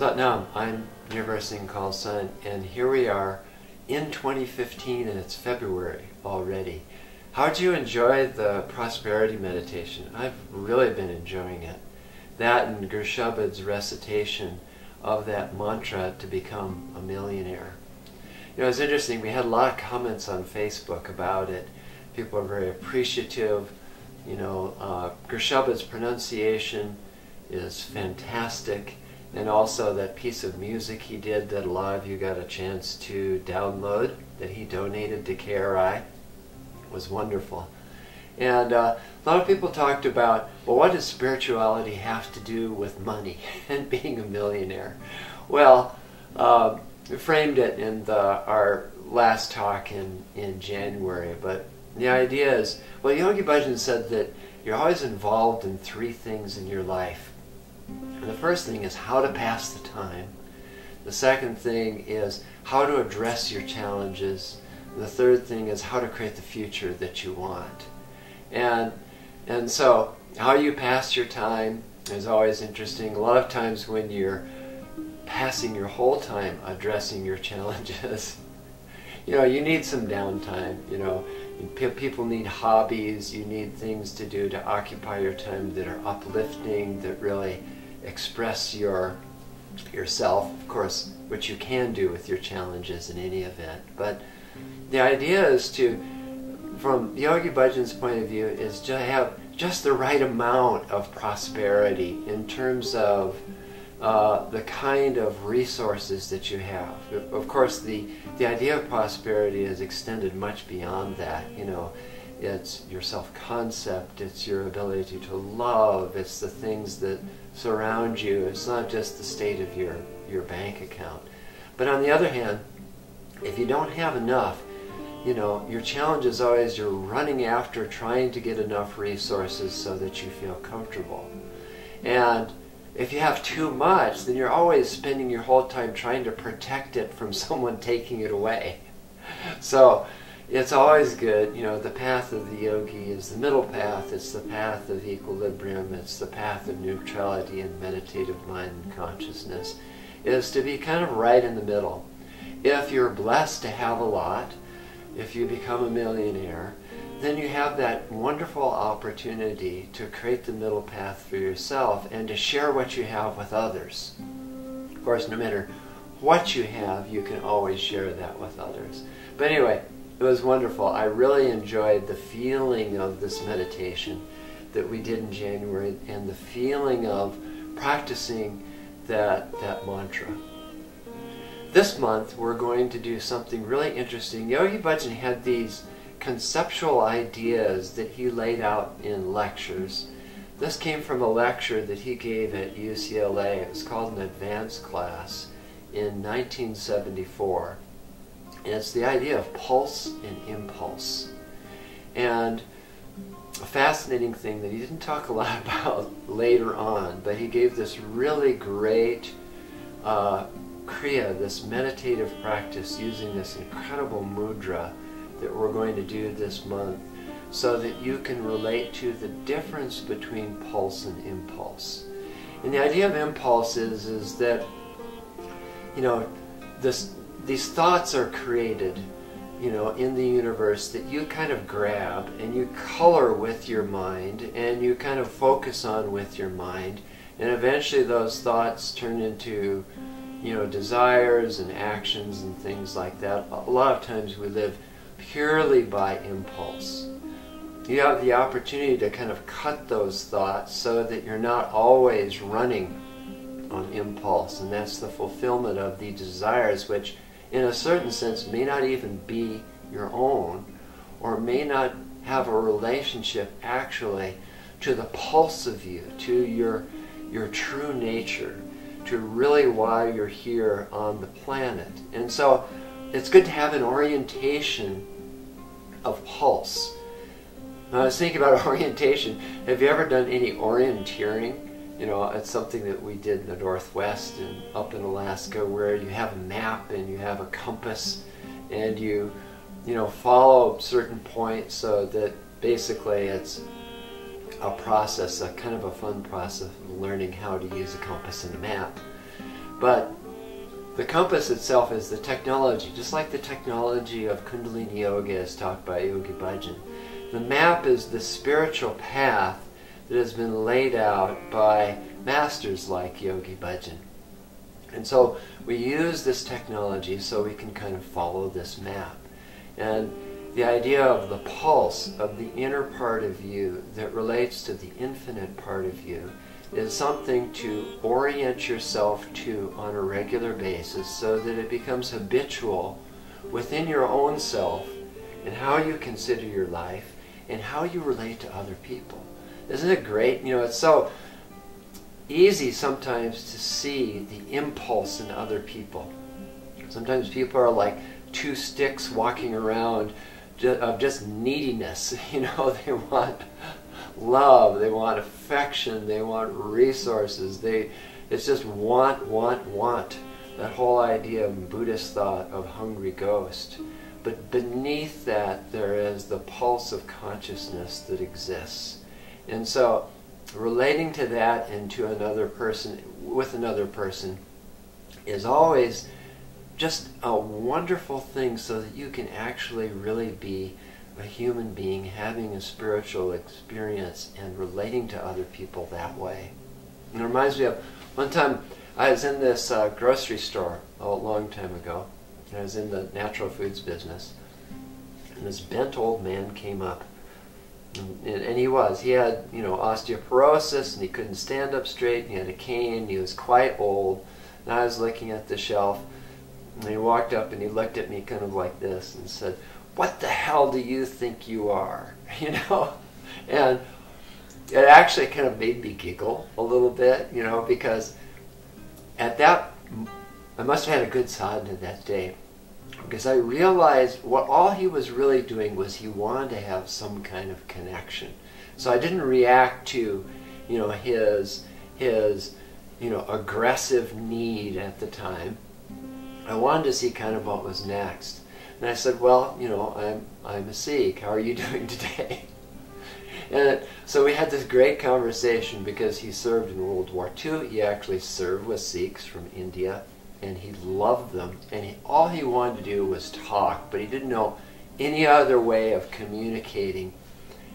Satnam, I'm Nirvair, and here we are in 2015, and it's February already. How'd you enjoy the prosperity meditation? I've really been enjoying it. That and Gershabed's recitation of that mantra to become a millionaire. You know, it's interesting, we had a lot of comments on Facebook about it. People are very appreciative. You know, Gershabed's pronunciation is fantastic. And also that piece of music he did that a lot of you got a chance to download, that he donated to KRI, was wonderful. And a lot of people talked about, well, what does spirituality have to do with money and being a millionaire? Well, we framed it in our last talk in January, but the idea is, well, Yogi Bhajan said that you're always involved in three things in your life. And the first thing is how to pass the time. The second thing is how to address your challenges. And the third thing is how to create the future that you want. And so how you pass your time is always interesting. A lot of times when you're passing your whole time addressing your challenges, you know, you need some downtime. You know, people need hobbies. You need things to do to occupy your time that are uplifting, that really express yourself, of course, which you can do with your challenges in any event. But the idea is to, from Yogi Bhajan's point of view, is to have just the right amount of prosperity in terms of the kind of resources that you have. Of course, the idea of prosperity is extended much beyond that. You know, it's your self-concept, it's your ability to love, it's the things that surround you. It's not just the state of your bank account. But on the other hand, if you don't have enough, you know, your challenge is always you're running after trying to get enough resources so that you feel comfortable. And if you have too much, then you're always spending your whole time trying to protect it from someone taking it away. So it's always good, you know, the path of the yogi is the middle path, it's the path of equilibrium, it's the path of neutrality and meditative mind and consciousness, is to be kind of right in the middle. If you're blessed to have a lot, if you become a millionaire, then you have that wonderful opportunity to create the middle path for yourself and to share what you have with others. Of course, no matter what you have, you can always share that with others. But anyway, it was wonderful. I really enjoyed the feeling of this meditation that we did in January and the feeling of practicing that mantra. This month we're going to do something really interesting. Yogi Bhajan had these conceptual ideas that he laid out in lectures. This came from a lecture that he gave at UCLA. It was called an advanced class in 1974. And it's the idea of pulse and impulse. And a fascinating thing that he didn't talk a lot about later on, but he gave this really great kriya, this meditative practice using this incredible mudra that we're going to do this month so that you can relate to the difference between pulse and impulse. And the idea of impulse is that, you know, these thoughts are created, you know, in the universe that you kind of grab and you color with your mind and you kind of focus on with your mind, and eventually those thoughts turn into, you know, desires and actions and things like that. A lot of times we live purely by impulse. You have the opportunity to kind of cut those thoughts so that you're not always running on impulse, and that's the fulfillment of the desires, which in a certain sense may not even be your own, or may not have a relationship actually to the pulse of you, to your true nature, to really why you're here on the planet. And so it's good to have an orientation of pulse. When I was thinking about orientation, have you ever done any orienteering? You know, it's something that we did in the Northwest and up in Alaska, where you have a map and you have a compass and you know, follow certain points, so that basically it's a process, a kind of a fun process of learning how to use a compass and a map. But the compass itself is the technology, just like the technology of Kundalini Yoga as taught by Yogi Bhajan. The map is the spiritual path that has been laid out by masters like Yogi Bhajan. And so we use this technology so we can kind of follow this map. And the idea of the pulse of the inner part of you that relates to the infinite part of you is something to orient yourself to on a regular basis so that it becomes habitual within your own self in how you consider your life and how you relate to other people. Isn't it great? You know, it's so easy sometimes to see the impulse in other people. Sometimes people are like two sticks walking around of just neediness. You know, they want love, they want affection, they want resources. It's just want, want, want. That whole idea of Buddhist thought of hungry ghost. But beneath that there is the pulse of consciousness that exists. And so relating to that and to another person, with another person, is always just a wonderful thing so that you can actually really be a human being having a spiritual experience and relating to other people that way. And it reminds me of one time I was in this grocery store a long time ago. I was in the natural foods business, and this bent old man came up. And he had, you know, osteoporosis, and he couldn't stand up straight, and he had a cane, he was quite old. And I was looking at the shelf, and he walked up and he looked at me kind of like this and said, "What the hell do you think you are?" You know? And it actually kind of made me giggle a little bit, you know, because at that, I must have had a good sadhana that day, because I realized what all he was really doing was he wanted to have some kind of connection. So I didn't react to, you know, his you know, aggressive need at the time. I wanted to see kind of what was next. And I said, "Well, you know, I'm a Sikh. How are you doing today?" And so we had this great conversation because he served in World War II. He actually served with Sikhs from India, and he loved them. And all he wanted to do was talk, but he didn't know any other way of communicating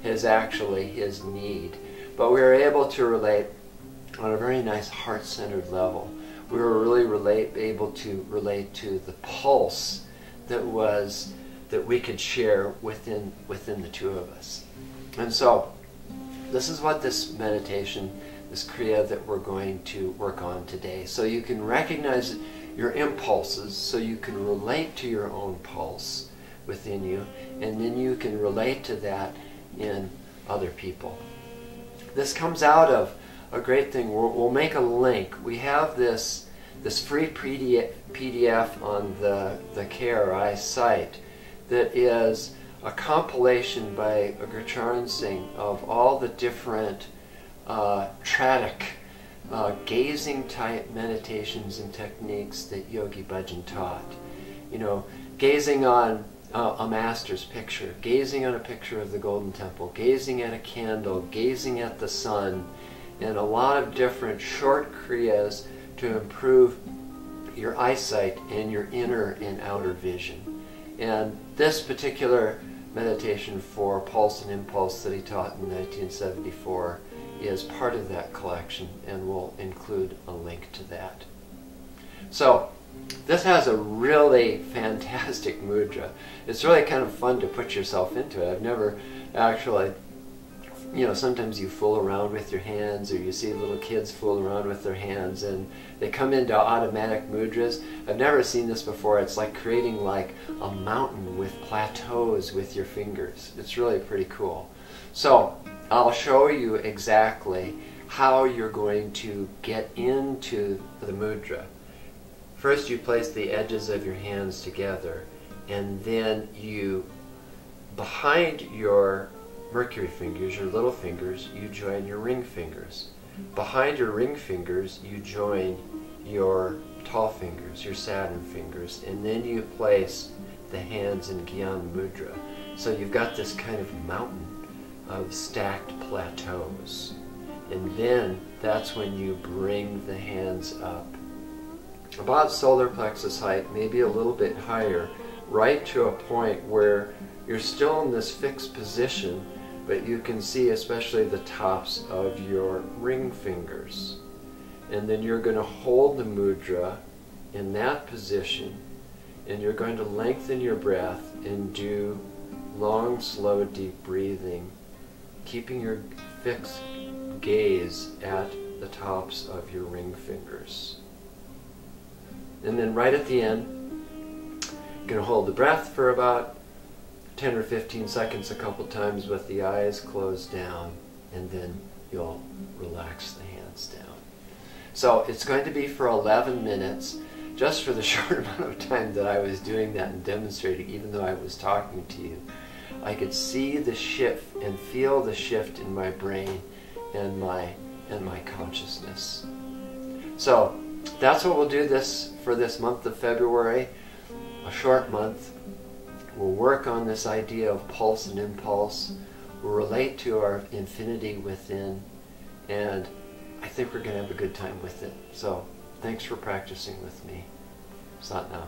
his need. But we were able to relate on a very nice heart-centered level. We were really able to relate to the pulse that we could share within the two of us. And so this is what this meditation, this Kriya that we're going to work on today. So you can recognize your impulses, so you can relate to your own pulse within you, and then you can relate to that in other people. This comes out of a great thing. We'll make a link. We have this free PDF on the KRI site that is a compilation by Gurcharan Singh of all the different tradic gazing type meditations and techniques that Yogi Bhajan taught. You know, gazing on a master's picture, gazing on a picture of the Golden Temple, gazing at a candle, gazing at the sun, and a lot of different short kriyas to improve your eyesight and your inner and outer vision. And this particular meditation for pulse and impulse that he taught in 1974 is part of that collection, and we'll include a link to that. So this has a really fantastic mudra. It's really kind of fun to put yourself into it. I've never actually, you know, sometimes you fool around with your hands, or you see little kids fool around with their hands and they come into automatic mudras. I've never seen this before. It's like creating like a mountain with plateaus with your fingers. It's really pretty cool. So I'll show you exactly how you're going to get into the mudra. First you place the edges of your hands together, and then you, behind your Mercury fingers, your little fingers, you join your ring fingers. Behind your ring fingers, you join your tall fingers, your Saturn fingers, and then you place the hands in Gyan Mudra. So you've got this kind of mountain of stacked plateaus. And then that's when you bring the hands up about solar plexus height, maybe a little bit higher, right to a point where you're still in this fixed position, but you can see especially the tops of your ring fingers. And then you're going to hold the mudra in that position, and you're going to lengthen your breath and do long, slow, deep breathing, keeping your fixed gaze at the tops of your ring fingers. And then right at the end, you're going to hold the breath for about 10 or 15 seconds a couple times with the eyes closed down, and then you'll relax the hands down. So it's going to be for 11 minutes, just for the short amount of time that I was doing that and demonstrating, even though I was talking to you. I could see the shift and feel the shift in my brain and my consciousness. So that's what we'll do for this month of February, a short month. We'll work on this idea of pulse and impulse. We'll relate to our infinity within, and I think we're going to have a good time with it. So thanks for practicing with me. Sat Nam.